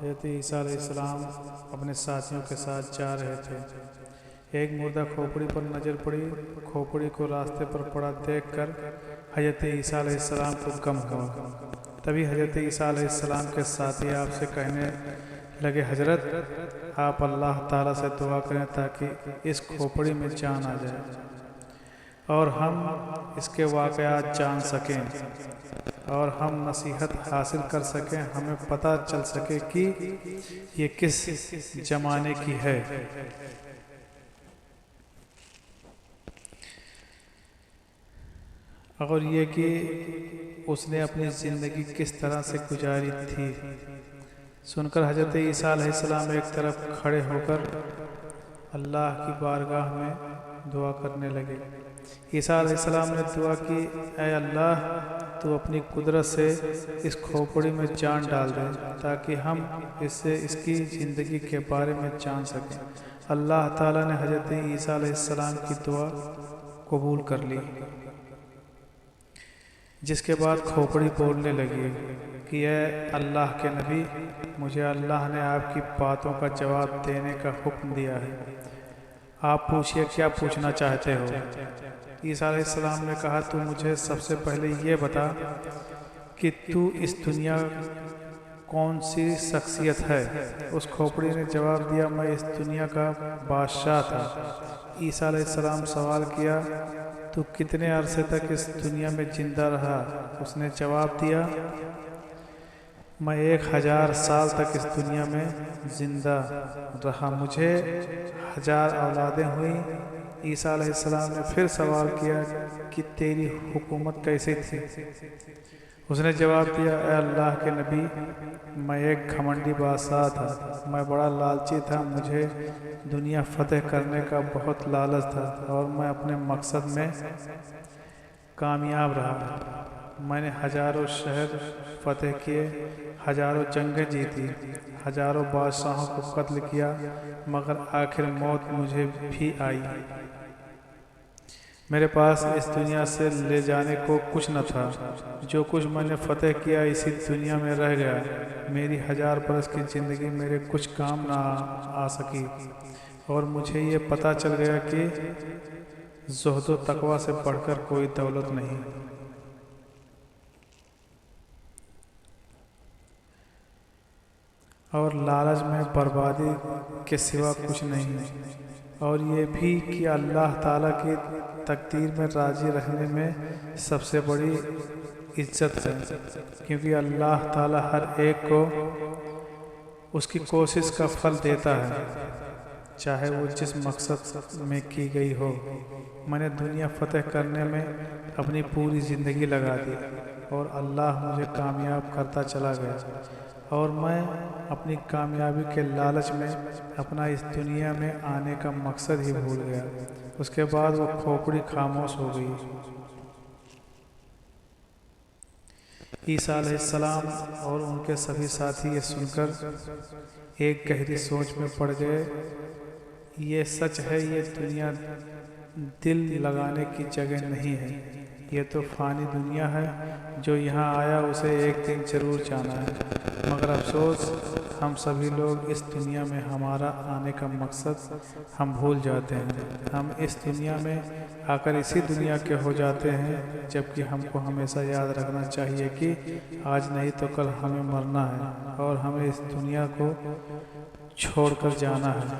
حضرت عیسیٰ علیہ السلام اپنے ساتھیوں کے ساتھ جا رہے تھے۔ ایک مردہ کھوپڑی پر نظر پڑی۔ کھوپڑی کو راستے پر پڑا دیکھ کر حضرت عیسیٰ علیہ السلام کو غم ہوا۔ تبھی حضرت عیسیٰ علیہ السلام کے ساتھی آپ سے کہنے لگے، حضرت آپ اللہ تعالیٰ سے دعا کریں تاکہ اس کھوپڑی میں جان آ جائے اور ہم اس کے واقعات جان سکیں اور ہم نصیحت حاصل کر سکیں، ہمیں پتہ چل سکے کہ یہ کس زمانے کی ہے۔ اور یہ کہ اس نے اپنی زندگی کس طرح سے گزاری تھی۔ سن کر حضرت عیسیٰ علیہ السلام ایک طرف کھڑے ہو کر اللہ کی بارگاہ میں دعا کرنے لگے۔ عیسیٰ علیہ السلام نے دعا کی، اے اللہ تو اپنی قدرت سے اس کھوپڑی میں جان ڈال دے تاکہ ہم اس سے اس کی زندگی کے بارے میں جان سکیں۔ اللہ تعالیٰ نے حضرت عیسیٰ علیہ السلام کی دعا قبول کر لی، جس کے بعد کھوپڑی بولنے لگی کہ اے اللہ کے نبی، مجھے اللہ نے آپ کی باتوں کا جواب دینے کا حکم دیا ہے، آپ پوچھئے کیا پوچھنا چاہتے ہو۔ عیسیٰ علیہ السلام نے کہا، تو مجھے سب سے پہلے یہ بتا کہ تو اس دنیا کون سی شخصیت ہے۔ اس کھوپڑی نے جواب دیا، میں اس دنیا کا بادشاہ تھا۔ عیسیٰ علیہ السلام سوال کیا، تو کتنے عرصے تک اس دنیا میں زندہ رہا؟ اس نے جواب دیا، میں 1000 سال تک اس دنیا میں زندہ رہا، مجھے 1000 اولادیں ہوئیں۔ عیسیٰ علیہ السلام نے پھر سوال کیا کہ تیری حکومت کیسی تھی؟ اس نے جواب دیا، اے اللہ کے نبی، میں ایک گھمنڈی بادشاہ تھا، میں بڑا لالچی تھا، مجھے دنیا فتح کرنے کا بہت لالچ تھا اور میں اپنے مقصد میں کامیاب رہا۔ میں نے ہزاروں شہر فتح کیے، ہزاروں جنگیں جیتی، ہزاروں بادشاہوں کو قتل کیا، مگر آخر موت مجھے بھی آئی۔ میرے پاس اس دنیا سے لے جانے کو کچھ نہ تھا، جو کچھ میں نے فتح کیا اسی دنیا میں رہ گیا۔ میری 1000 برس کی زندگی میرے کچھ کام نہ آ سکی اور مجھے یہ پتہ چل گیا کہ زہد و تقویٰ سے بڑھ کر کوئی دولت نہیں۔ اور لالچ میں بربادی کے سوا کچھ نہیں، اور یہ بھی کہ اللہ تعالیٰ کی تقدیر میں راضی رہنے میں سب سے بڑی عزت ہے، کیونکہ اللہ تعالیٰ ہر ایک کو اس کی کوشش کا پھل دیتا ہے، چاہے وہ جس مقصد میں کی گئی ہو۔ میں نے دنیا فتح کرنے میں اپنی پوری زندگی لگا دی اور اللہ مجھے کامیاب کرتا چلا گیا، اور میں اپنی کامیابی کے لالچ میں اپنا اس دنیا میں آنے کا مقصد ہی بھول گیا۔ اس کے بعد وہ کھوپڑی خاموش ہو گئی۔ عیسیٰ علیہ السلام اور ان کے سبھی ساتھی یہ سن کر ایک گہری سوچ میں پڑ گئے۔ یہ سچ ہے، یہ دنیا دل لگانے کی جگہ نہیں ہے، یہ تو فانی دنیا ہے، جو یہاں آیا اسے ایک دن ضرور جانا ہے، مگر افسوس ہم سبھی لوگ اس دنیا میں ہمارا آنے کا مقصد ہم بھول جاتے ہیں۔ ہم اس دنیا میں آ کر اسی دنیا کے ہو جاتے ہیں، جبکہ ہم کو ہمیشہ یاد رکھنا چاہیے کہ آج نہیں تو کل ہمیں مرنا ہے اور ہمیں اس دنیا کو چھوڑ کر جانا ہے۔